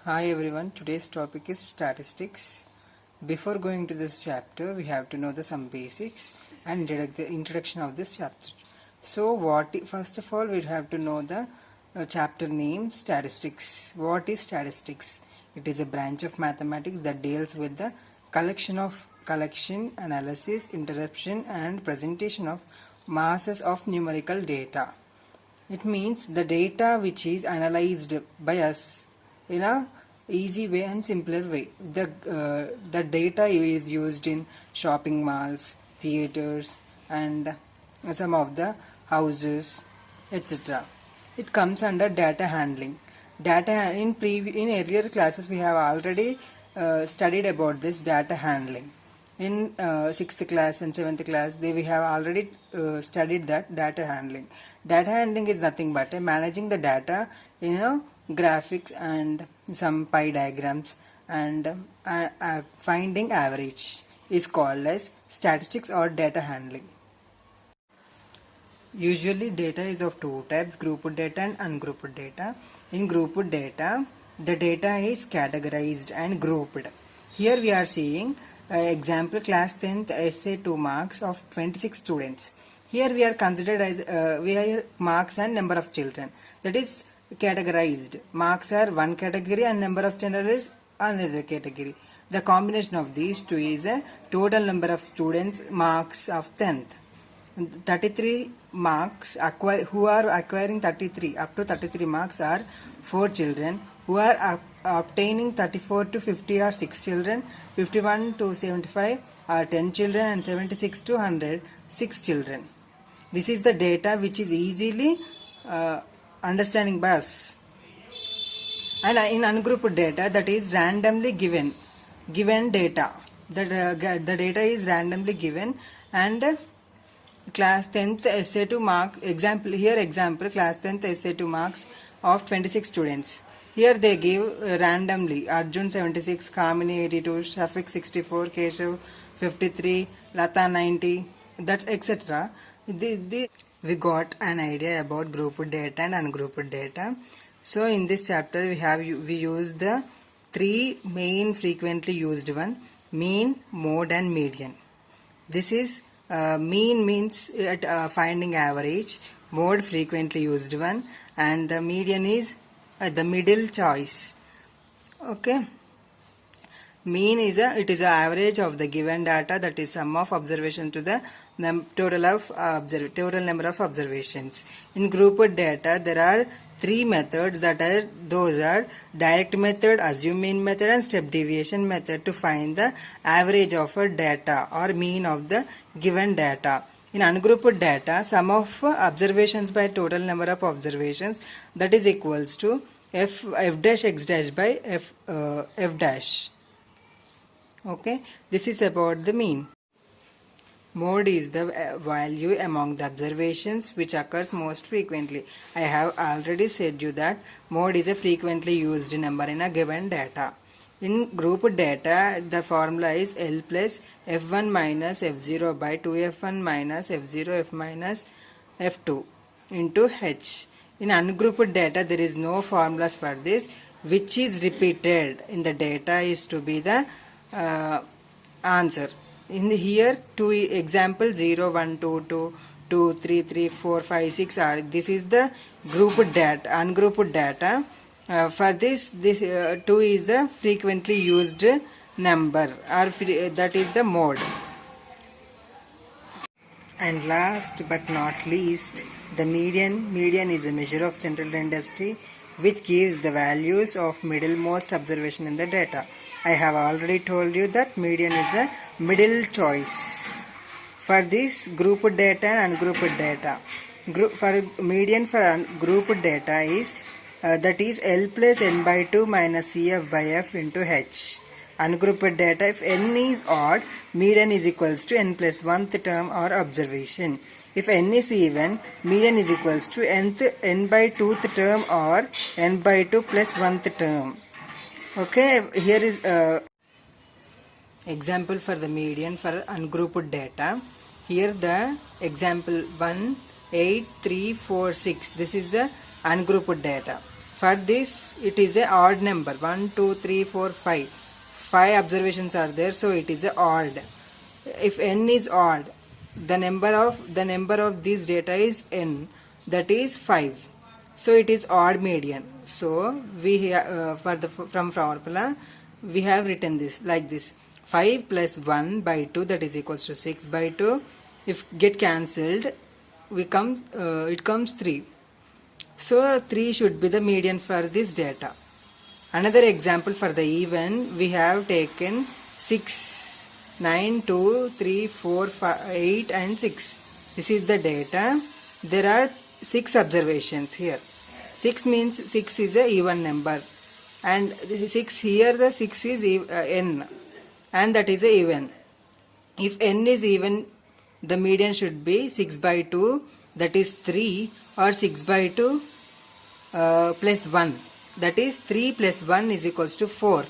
Hi everyone, today's topic is statistics. Before going to this chapter, we have to know some basics and the introduction of this chapter. So first of all, we have to know the chapter name, statistics. What is statistics? It is a branch of mathematics that deals with the collection, analysis, interpretation and presentation of masses of numerical data. It means the data which is analyzed by us in a easy way and simpler way. The data is used in shopping malls, theaters, and some of the houses, etc. It comes under data handling. In earlier classes we have already studied about this data handling. In 6th class and 7th class we have already studied that data handling. Data handling is nothing but managing the data in graphics and some pie diagrams, and finding average is called as statistics or data handling. Usually data is of two types, grouped data and ungrouped data. In grouped data, the data is categorized and grouped. Here we are seeing example class 10th essay 2 marks of 26 students. Here we are considered as we are marks and number of children. That is categorized. Marks are one category and number of children is another category. The combination of these two is a total number of students marks of 10th. 33 marks who are acquiring 33 up to 33 marks are 4 children. Who are obtaining 34 to 50 are 6 children. 51 to 75 are 10 children, and 76 to 100 6 children. This is the data which is easily understanding by us. And in ungrouped data, that is randomly given data. The data is randomly given, and class 10th essay 2 mark example class 10th essay 2 marks of 26 students. Here they give randomly Arjun 76, Kamini 82, Shafiq 64, Keshav 53, Lata 90, that's etc. We got an idea about grouped data and ungrouped data. So in this chapter we use the three main frequently used one: mean, mode and median. This is mean means finding average, mode frequently used one, and the median is the middle choice. Okay. Mean is it is an average of the given data, that is sum of observation to the total number of observations. In grouped data there are three methods, those are direct method, assume mean method and step deviation method to find the average of a data or mean of the given data. In ungrouped data, sum of observations by total number of observations, that is equals to f dash x dash by f dash. Okay, this is about the mean. Mode is the value among the observations which occurs most frequently. I have already said you that mode is a frequently used number in a given data. In grouped data, the formula is L plus F1 minus F0 by 2F1 minus F0 F minus F2 into H. In ungrouped data, there is no formulas for this. Which is repeated in the data is to be the answer. In here, two example 0, 1, 2, 2, 2, 3, 3, 4, 5, 6 are. This is the grouped data, ungrouped data. For this 2 is the frequently used number, or that is the mode. And last but not least, the median. Median is a measure of central tendency which gives the values of middlemost observation in the data. I have already told you that median is the middle choice. For this grouped data and ungrouped data, for median for grouped data is that is L plus n by 2 minus Cf by f into H. Ungrouped data, if n is odd, median is equals to n plus 1th term or observation. If n is even, median is equals to n by 2th term or n by 2 plus 1th term. Okay, here is example for the median for ungrouped data. Here the example 1, 8, 3, 4, 6. This is the ungrouped data. For this, it is a odd number. 1, 2, 3, 4, 5. 5 observations are there, so it is a odd. If n is odd, the number of this data is n, that is 5. So it is odd median. So we from formula we have written this like this: 5 plus 1 by 2, that is equals to 6 by 2. If get cancelled, it comes 3. So 3 should be the median for this data. Another example for the even, we have taken 6, 9, 2, 3, 4, 5, 8 and 6. This is the data. There are 6 observations here. 6 means 6 is a even number, and 6 here, the 6 is n, and that is a even. If n is even, the median should be 6 by 2, that is 3, or 6 by 2 plus 1, that is 3 plus 1 is equals to 4.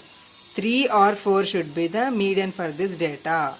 3 or 4 should be the median for this data.